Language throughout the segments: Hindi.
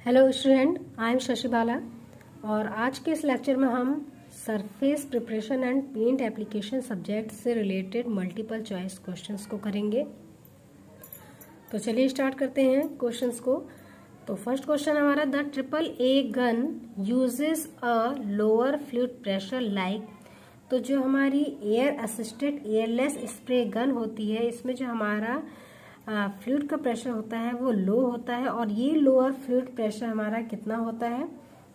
Hello student, I am Shashi Bala और आज के इस लेक्चर में हम surface preparation and paint application subject से रिलेटेड मल्टीपल चॉइस क्वेश्चंस को करेंगे। तो चलिए स्टार्ट करते हैं क्वेश्चंस को। तो फर्स्ट क्वेश्चन हमारा, the triple A gun uses a lower fluid pressure like. तो जो हमारी air assisted airless spray gun होती है, इसमें जो हमारा फ्लूइड का प्रेशर होता है वो लो होता है। और ये लोअर फ्लूइड प्रेशर हमारा कितना होता है,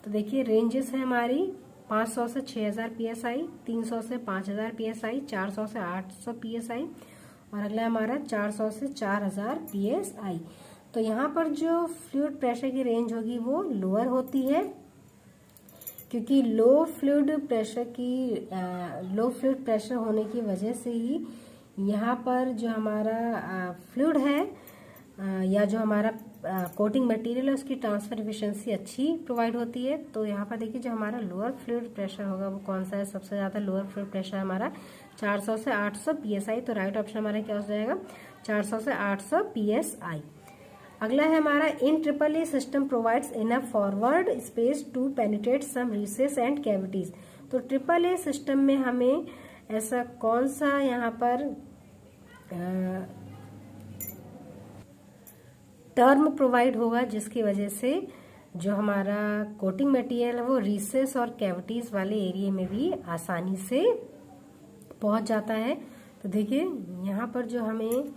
तो देखिए रेंजेस है हमारी 500 से 6000 psi, 300 से 5000 psi, 400 से 800 psi और अगला हमारा 400 से 4000 psi। तो यहाँ पर जो फ्लूइड प्रेशर की रेंज होगी वो लोअर होती है, क्योंकि लो फ्लूइड प्रेशर होने की वजह से ही यहाँ पर जो हमारा फ्लूइड है या जो हमारा कोटिंग मटेरियल है उसकी ट्रांसफर एफिशिएंसी अच्छी प्रोवाइड होती है। तो यहाँ पर देखिए जो हमारा लोअर फ्लूइड प्रेशर होगा वो कौन सा है, सबसे ज़्यादा लोअर फ्लूइड प्रेशर हमारा 400 से 800 psi। तो राइट ऑप्शन हमारा क्या हो जाएगा, 400 से 800 psi। अगला है हमारा, in triple A system provides enough forward space to penetrate some recesses and cavities. तो ट्रिपल ए सिस्टम में हमें ऐसा कौन सा यहाँ पर टर्म प्रोवाइड होगा जिसकी वजह से जो हमारा कोटिंग मटेरियल है वो रिसेस और कैविटीज वाले एरिया में भी आसानी से पहुंच जाता है। तो देखिए यहाँ पर जो हमें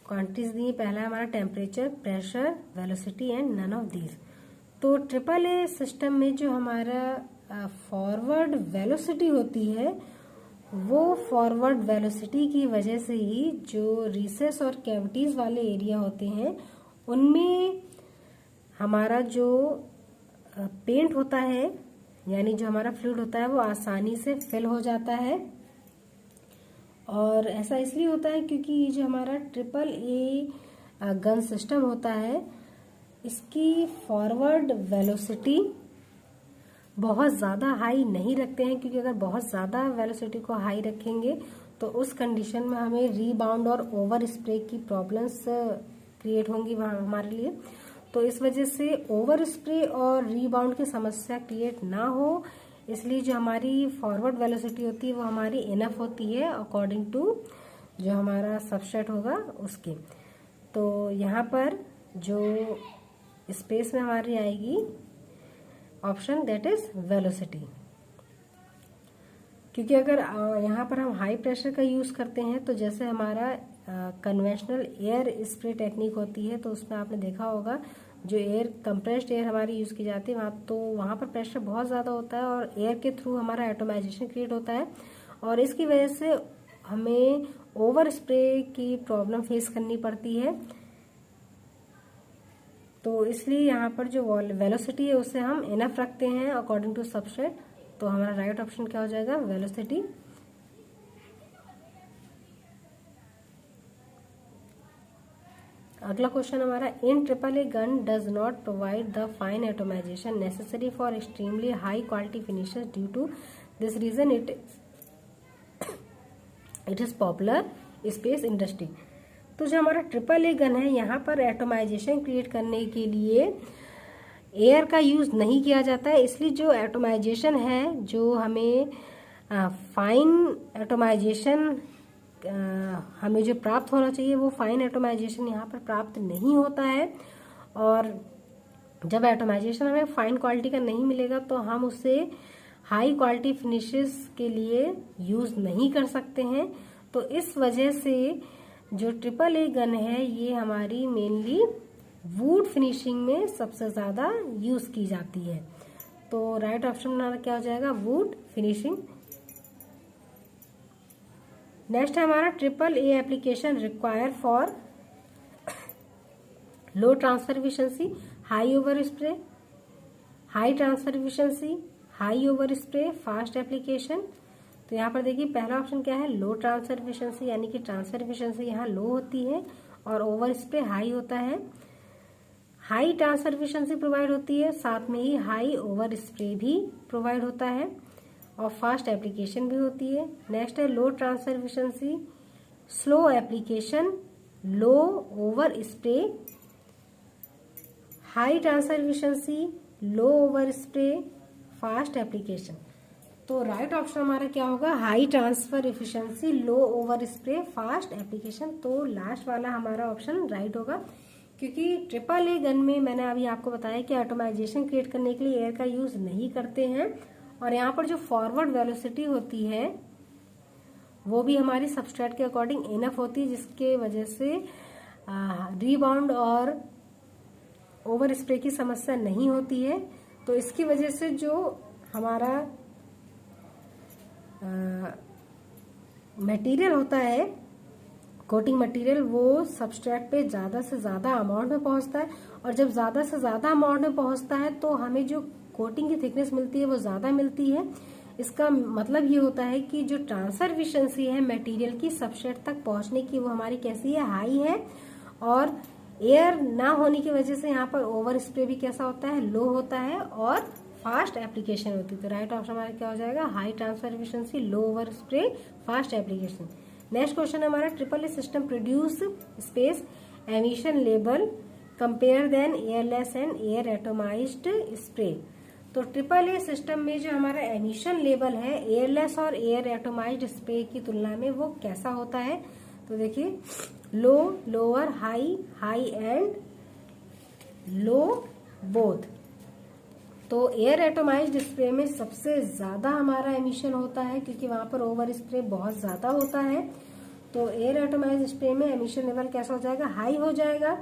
क्वांटिटीज दी, पहला हमारा temperature, pressure, velocity and none of these. तो ट्रिपल ए सिस्टम में जो हमारा फॉरवर्ड वेलोसिटी होती है वो फॉरवर्ड वेलोसिटी की वजह से ही जो रिसेस और कैविटीज वाले एरिया होते हैं उनमें हमारा जो पेंट होता है यानी जो हमारा फ्लूइड होता है वो आसानी से फिल हो जाता है। और ऐसा इसलिए होता है क्योंकि ये जो हमारा ट्रिपल ए गन सिस्टम होता है इसकी फॉरवर्ड वेलोसिटी बहुत ज़्यादा हाई नहीं रखते हैं, क्योंकि अगर बहुत ज़्यादा वेलोसिटी को हाई रखेंगे तो उस कंडीशन में हमें रीबाउंड और ओवर स्प्रे की प्रॉब्लम्स क्रिएट होंगी हमारे लिए। तो इस वजह से ओवर स्प्रे और रीबाउंड की समस्या क्रिएट ना हो, इसलिए जो हमारी फॉरवर्ड वेलोसिटी होती है वो हमारी इनफ होती है अकॉर्डिंग टू जो हमारा सबसेट होगा उसके। तो यहाँ पर जो स्पेस में हमारी आएगी ऑप्शन दैट इज वेलोसिटी, क्योंकि अगर यहाँ पर हम हाई प्रेशर का यूज़ करते हैं तो जैसे हमारा कन्वेंशनल एयर स्प्रे टेक्निक होती है तो उसमें आपने देखा होगा जो एयर कंप्रेस्ड एयर हमारी यूज़ की जाती है वहाँ पर प्रेशर बहुत ज़्यादा होता है और एयर के थ्रू हमारा एटोमाइजेशन क्रिएट होता है और इसकी वजह से हमें ओवर स्प्रे की प्रॉब्लम फेस करनी पड़ती है। तो इसलिए यहाँ पर जो वेलोसिटी है उसे हम इनफ रखते हैं अकॉर्डिंग टू सबसेट। तो हमारा राइट ऑप्शन क्या हो जाएगा, वेलोसिटी। अगला क्वेश्चन हमारा, in triple A gun does not provide the fine atomization necessary for extremely high quality finishes due to this reason it is popular space industry. तो जो हमारा ट्रिपल ए गन है यहाँ पर एटोमाइजेशन क्रिएट करने के लिए एयर का यूज़ नहीं किया जाता है, इसलिए जो एटोमाइजेशन है जो हमें फाइन एटोमाइजेशन हमें जो प्राप्त होना चाहिए वो फाइन एटोमाइजेशन यहाँ पर प्राप्त नहीं होता है। और जब एटोमाइजेशन हमें फाइन क्वालिटी का नहीं मिलेगा तो हम उसे हाई क्वालिटी फिनिशेस के लिए यूज़ नहीं कर सकते हैं। तो इस वजह से जो ट्रिपल ए गन है ये हमारी मेनली वुड फिनिशिंग में सबसे ज़्यादा यूज़ की जाती है। तो राइट ऑप्शन हमारा क्या हो जाएगा, वुड फिनिशिंग। नेक्स्ट है हमारा, triple A application require for low transfer efficiency, high over spray, high transfer efficiency, high over spray, fast application. तो यहाँ पर देखिए पहला ऑप्शन क्या है, लो ट्रांसफर एफिशिएंसी, यानी कि ट्रांसफर एफिशिएंसी यहाँ लो होती है और ओवर स्प्रे हाई होता है। हाई ट्रांसफर एफिशिएंसी प्रोवाइड होती है, साथ में ही हाई ओवर स्प्रे भी प्रोवाइड होता है और फास्ट एप्लीकेशन भी होती है। नेक्स्ट है low transfer efficiency, slow application, low over spray, high transfer efficiency, low over spray, fast application. तो राइट ऑप्शन हमारा क्या होगा, high transfer efficiency, low over spray, fast application. तो लास्ट वाला हमारा ऑप्शन राइट होगा, क्योंकि ट्रिपल ए गन में मैंने अभी आपको बताया कि एटोमाइजेशन क्रिएट करने के लिए एयर का यूज नहीं करते हैं, और यहाँ पर जो फॉरवर्ड वेलोसिटी होती है वो भी हमारी सबस्ट्रेट के अकॉर्डिंग इनफ होती है, जिसके वजह से रीबाउंड और ओवर स्प्रे की समस्या नहीं होती है। तो इसकी वजह से जो हमारा मटेरियल होता है, कोटिंग मटेरियल, वो सबस्ट्रेट पे ज़्यादा से ज़्यादा अमाउंट में पहुंचता है, और जब ज़्यादा से ज़्यादा अमाउंट में पहुंचता है तो हमें जो कोटिंग की थिकनेस मिलती है वो ज़्यादा मिलती है। इसका मतलब ये होता है कि जो ट्रांसफर एफिशिएंसी है मटेरियल की सबस्ट्रेट तक पहुंचने की, वो हमारी कैसी है, हाई है। और एयर ना होने की वजह से यहाँ पर ओवर स्प्रे भी कैसा होता है, लो होता है, और फास्ट एप्लीकेशन होती है। तो राइट ऑप्शन हमारा क्या हो जाएगा, high transfer efficiency, low over spray, fast application. Next question हमारा, triple A system produce space emission level compare than airless and air atomized spray. तो ट्रिपल ए सिस्टम में जो हमारा एमिशन लेवल है एयरलेस और एयर एटोमाइज्ड स्प्रे की तुलना में वो कैसा होता है। तो देखिए, low, lower, high, high and low both. तो एयर एटोमाइज्ड स्प्रे में सबसे ज्यादा हमारा एमिशन होता है, क्योंकि वहां पर ओवर स्प्रे बहुत ज्यादा होता है। तो एयर एटोमाइज्ड स्प्रे में एमिशन लेवल कैसा हो जाएगा, हाई हो जाएगा।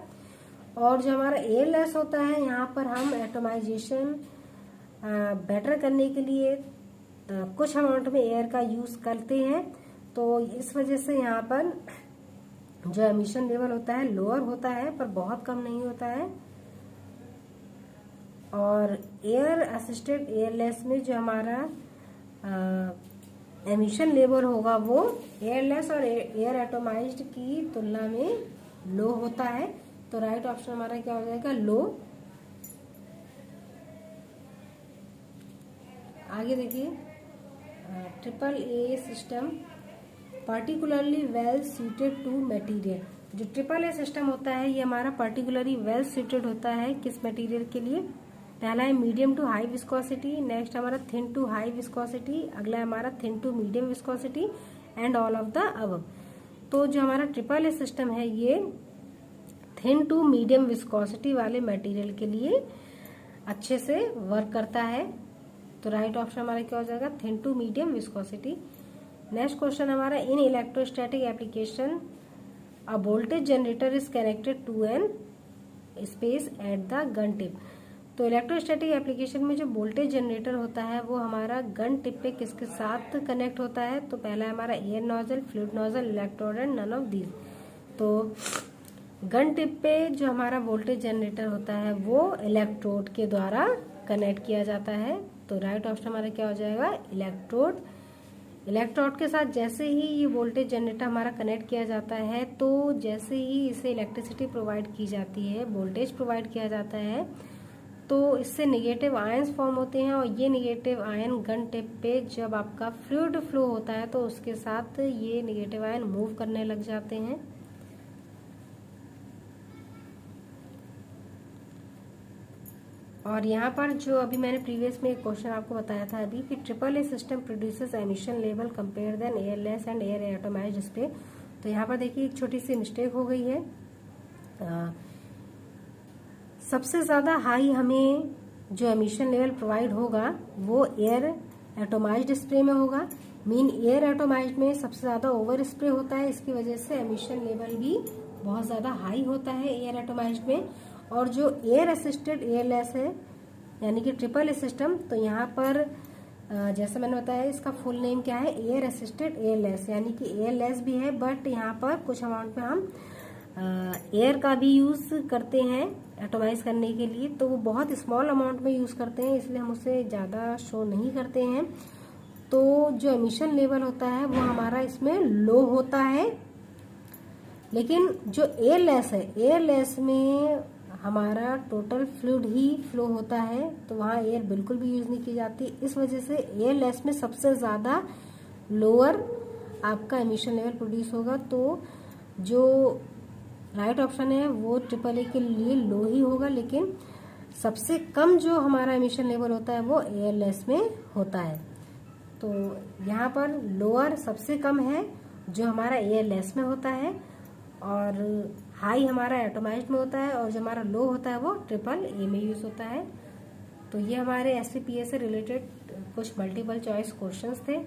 और जो हमारा एयरलेस होता है, यहाँ पर हम एटोमाइजेशन बेटर करने के लिए कुछ अमाउंट में एयर का यूज करते हैं। तो इस वजह से यहाँ पर जो एमिशन लेवल होता है लोअर होता है, पर बहुत कम नहीं होता है। और एयर असिस्टेड एयरलेस में जो हमारा एमिशन लेवल होगा वो एयरलेस और एयर एटोमाइज्ड की तुलना में लो होता है। तो राइट ऑप्शन हमारा क्या हो जाएगा, लो। आगे देखिए, triple A system particularly well suited to material. जो ट्रिपल ए सिस्टम होता है ये हमारा पार्टिकुलरली वेल सूटेड होता है किस मटेरियल के लिए, पहला है medium to high viscosity, next हमारा थिन टू हाई विस्कोसिटी, अगला है हमारा thin to medium viscosity, and all of the above. तो जो हमारा ट्रिपल ए सिस्टम है ये थिन टू मीडियम विस्कोसिटी वाले मटेरियल के लिए अच्छे से वर्क करता है। तो राइट ऑप्शन हमारा क्या हो जाएगा, thin to medium viscosity. Next question हमारा, in electrostatic application a voltage generator is connected to an space at the gun tip. तो इलेक्ट्रोस्टैटिक एप्लीकेशन में जो वोल्टेज जनरेटर होता है वो हमारा गन टिप पे किसके साथ कनेक्ट होता है। तो पहला है हमारा air nozzle, fluid nozzle, electrode and none of these. तो गन टिप पे जो हमारा वोल्टेज जनरेटर होता है वो इलेक्ट्रोड के द्वारा कनेक्ट किया जाता है। तो राइट ऑप्शन हमारा क्या हो जाएगा, इलेक्ट्रोड। इलेक्ट्रोड के साथ जैसे ही ये वोल्टेज जनरेटर हमारा कनेक्ट किया जाता है, तो जैसे ही इसे इलेक्ट्रिसिटी प्रोवाइड की जाती है, वोल्टेज प्रोवाइड किया जाता है, तो इससे नेगेटिव आयंस फॉर्म होते हैं, और ये नेगेटिव आयन गन टिप पे जब आपका फ्लूइड फ्लो होता है तो उसके साथ ये नेगेटिव आयन मूव करने लग जाते हैं। और यहाँ पर जो अभी मैंने प्रीवियस में एक क्वेश्चन आपको बताया था अभी कि triple A system produces emission level compare than airless and air atomized spray. तो यहाँ पर देखिए एक छोटी सी मिस्टेक हो गई है। सबसे ज़्यादा हाई हमें जो एमिशन लेवल प्रोवाइड होगा वो एयर एटोमाइज्ड स्प्रे में होगा। मीन एयर एटोमाइज्ड में सबसे ज़्यादा ओवर स्प्रे होता है, इसकी वजह से एमिशन लेवल भी बहुत ज़्यादा हाई होता है एयर एटोमाइज्ड में। और जो एयर असिस्टेड एयरलेस है यानी कि ट्रिपल ए सिस्टम, तो यहाँ पर जैसे मैंने बताया इसका फुल नेम क्या है, एयर असिस्टेड एयरलेस, यानी कि एयरलेस भी है बट यहाँ पर कुछ अमाउंट में हम एयर का भी यूज करते हैं एटोमाइज करने के लिए। तो वो बहुत स्मॉल अमाउंट में यूज करते हैं, इसलिए हम उसे ज़्यादा शो नहीं करते हैं। तो जो एमिशन लेवल होता है वो हमारा इसमें लो होता है। लेकिन जो एयरलेस है, एयरलेस में हमारा टोटल फ्लूइड ही फ्लो होता है, तो वहाँ एयर बिल्कुल भी यूज नहीं की जाती। इस वजह से एयरलेस में सबसे ज़्यादा लोअर आपका एमिशन लेवल प्रोड्यूस होगा। तो जो राइट ऑप्शन है वो ट्रिपल ए के लिए लो ही होगा। लेकिन सबसे कम जो हमारा एमिशन लेवल होता है वो ALS में होता है। तो यहाँ पर लोअर सबसे कम है जो हमारा ALS में होता है, और हाई हमारा एटोमाइज्ड में होता है, और जो हमारा लो होता है वो AAA में यूज होता है। तो ये हमारे SCPA से रिलेटेड कुछ मल्टीपल चॉइस क्वेश्चंस थे।